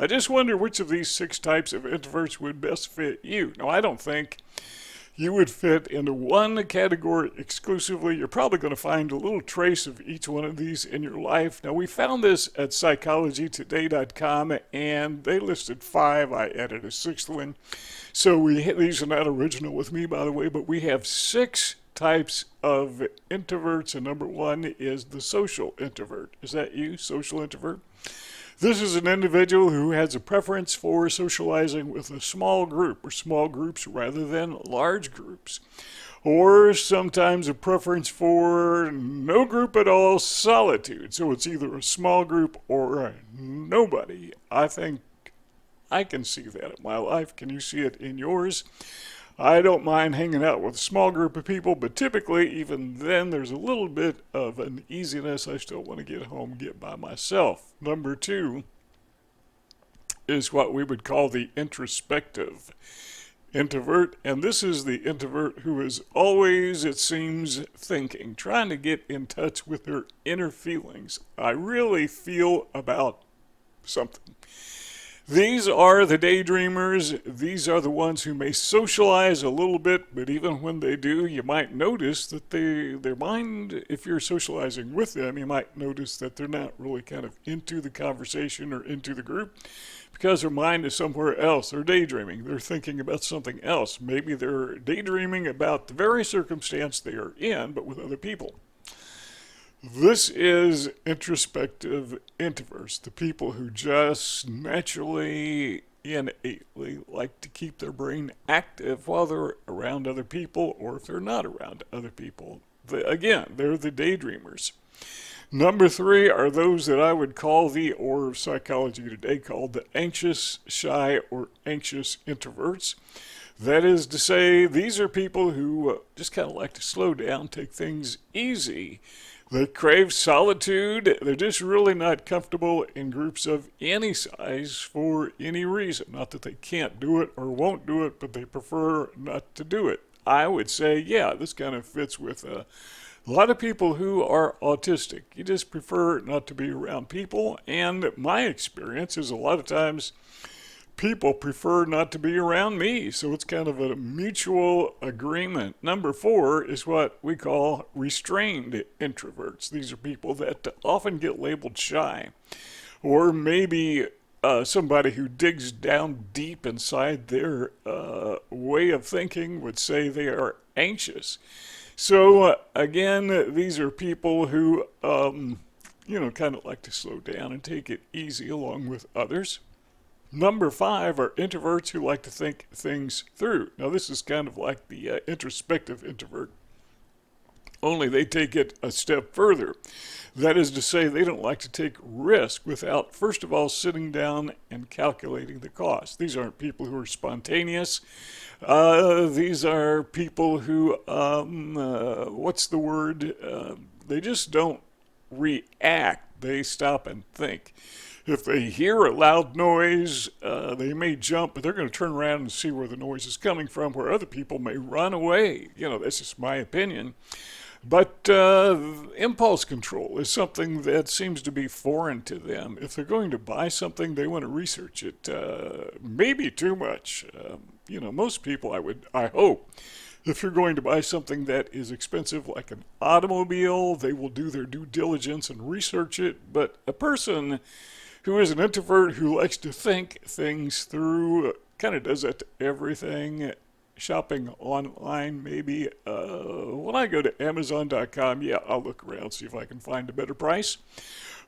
I just wonder which of these 6 types of introverts would best fit you. Now, I don't think you would fit into one category exclusively. You're probably going to find a little trace of each one of these in your life. Now, we found this at psychologytoday.com, and they listed 5. I added a 6th one. So these are not original with me, by the way, but we have 6 types of introverts, and number 1 is the social introvert. Is that you, social introvert? This is an individual who has a preference for socializing with a small group or small groups rather than large groups. Or sometimes a preference for no group at all, solitude. So it's either a small group or nobody. I think I can see that in my life. Can you see it in yours? I don't mind hanging out with a small group of people, but typically, even then, there's a little bit of an easiness. I still want to get home, get by myself. Number 2 is what we would call the introspective introvert, and this is the introvert who is always, it seems, thinking, trying to get in touch with their inner feelings. I really feel about something. These are the daydreamers. These are the ones who may socialize a little bit, but even when they do, you might notice that their mind, if you're socializing with them, you might notice that they're not really kind of into the conversation or into the group because their mind is somewhere else. They're daydreaming. They're thinking about something else. Maybe they're daydreaming about the very circumstance they are in, but with other people. This is introspective introverts, the people who just naturally, innately like to keep their brain active while they're around other people or if they're not around other people. Again, they're the daydreamers. Number 3 are those that I would call or Psychology Today called the anxious, shy, or anxious introverts. That is to say, these are people who just kind of like to slow down, take things easy. They crave solitude. They're just really not comfortable in groups of any size for any reason. Not that they can't do it or won't do it, but they prefer not to do it. I would say, yeah, this kind of fits with a lot of people who are autistic. You just prefer not to be around people, and my experience is a lot of times people prefer not to be around me, so it's kind of a mutual agreement. Number 4 is what we call restrained introverts. These are people that often get labeled shy, or maybe somebody who digs down deep inside their way of thinking would say they are anxious. So again, these are people who kind of like to slow down and take it easy along with others. Number 5 are introverts who like to think things through. Now, this is kind of like the introspective introvert, only they take it a step further. That is to say, they don't like to take risk without, first of all, sitting down and calculating the cost. These aren't people who are spontaneous. These are people who, they just don't react. They stop and think. If they hear a loud noise, they may jump, but they're going to turn around and see where the noise is coming from, where other people may run away. That's just my opinion. But impulse control is something that seems to be foreign to them. If they're going to buy something, they want to research it. Maybe too much. Most people, I hope, if you're going to buy something that is expensive, like an automobile, they will do their due diligence and research it. But a person who is an introvert who likes to think things through, kind of does that to everything. Shopping online, maybe. When I go to Amazon.com, yeah, I'll look around, see if I can find a better price.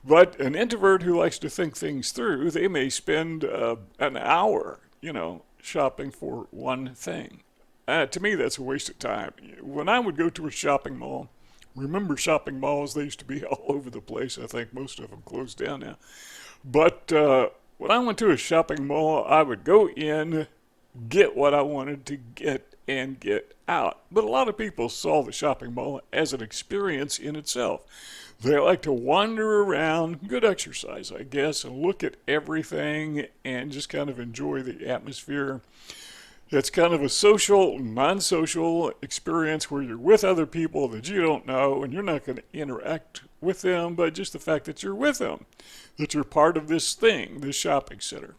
But an introvert who likes to think things through, they may spend an hour, shopping for one thing. To me, that's a waste of time. When I would go to a shopping mall, remember shopping malls, they used to be all over the place. I think most of them closed down now. But when I went to a shopping mall, I would go in, get what I wanted to get, and get out. But a lot of people saw the shopping mall as an experience in itself. They like to wander around, good exercise, I guess, and look at everything and just kind of enjoy the atmosphere. It's kind of a social, non-social experience where you're with other people that you don't know and you're not going to interact with them, but just the fact that you're with them, that you're part of this thing, this shopping center.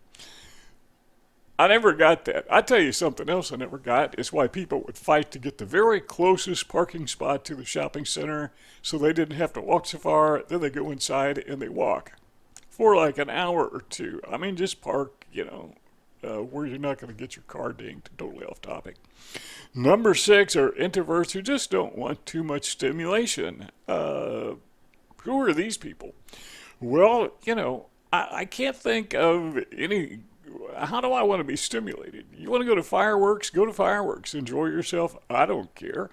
I never got that. I tell you something else I never got is why people would fight to get the very closest parking spot to the shopping center so they didn't have to walk so far. Then they go inside and they walk for like an hour or two. I mean, just park, where you're not going to get your car dinged. Totally off topic. Number 6 are introverts who just don't want too much stimulation. Who are these people? Well, I can't think of any. How do I want to be stimulated? You want to go to fireworks? Go to fireworks. Enjoy yourself. I don't care.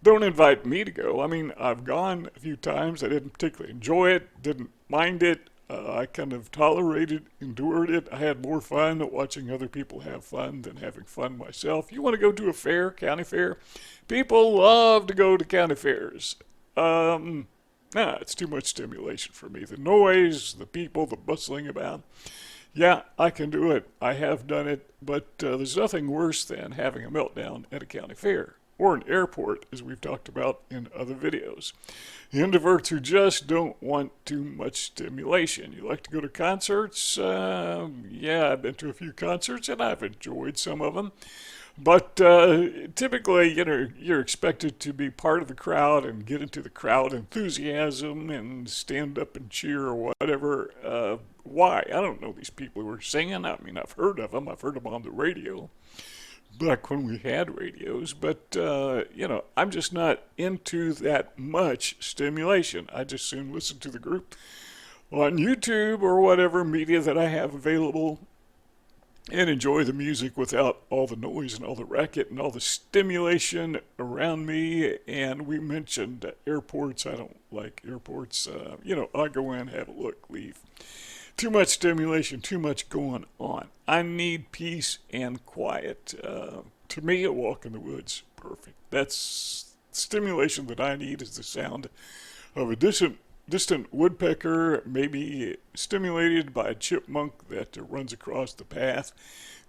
Don't invite me to go. I mean, I've gone a few times. I didn't particularly enjoy it, didn't mind it. I kind of tolerated, endured it. I had more fun watching other people have fun than having fun myself. You want to go to a fair, county fair? People love to go to county fairs. It's too much stimulation for me. The noise, the people, the bustling about. Yeah, I can do it. I have done it, but there's nothing worse than having a meltdown at a county fair or an airport, as we've talked about in other videos. Introverts who just don't want too much stimulation. You like to go to concerts? Yeah, I've been to a few concerts and I've enjoyed some of them. But typically, you're expected to be part of the crowd and get into the crowd enthusiasm and stand up and cheer or whatever. Why? I don't know these people who are singing. I mean, I've heard of them. I've heard them on the radio back when we had radios. But, I'm just not into that much stimulation. I just soon listen to the group on YouTube or whatever media that I have available and enjoy the music without all the noise and all the racket and all the stimulation around me. And we mentioned airports. I don't like airports. I go in, have a look, leave. Too much stimulation, too much going on. I need peace and quiet. To me, a walk in the woods, perfect. That's stimulation that I need is the sound of a distant woodpecker, maybe stimulated by a chipmunk that runs across the path,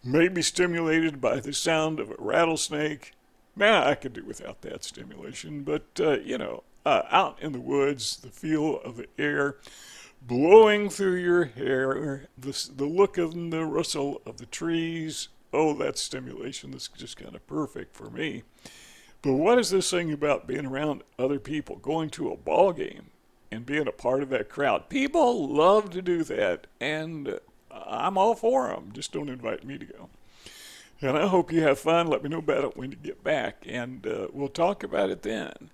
maybe stimulated by the sound of a rattlesnake. I could do without that stimulation, but, out in the woods, the feel of the air blowing through your hair, the look and the rustle of the trees. Oh, that's stimulation. That's just kind of perfect for me. But what is this thing about being around other people, going to a ball game and being a part of that crowd? People love to do that, and I'm all for them. Just don't invite me to go. And I hope you have fun. Let me know about it when you get back, and we'll talk about it then.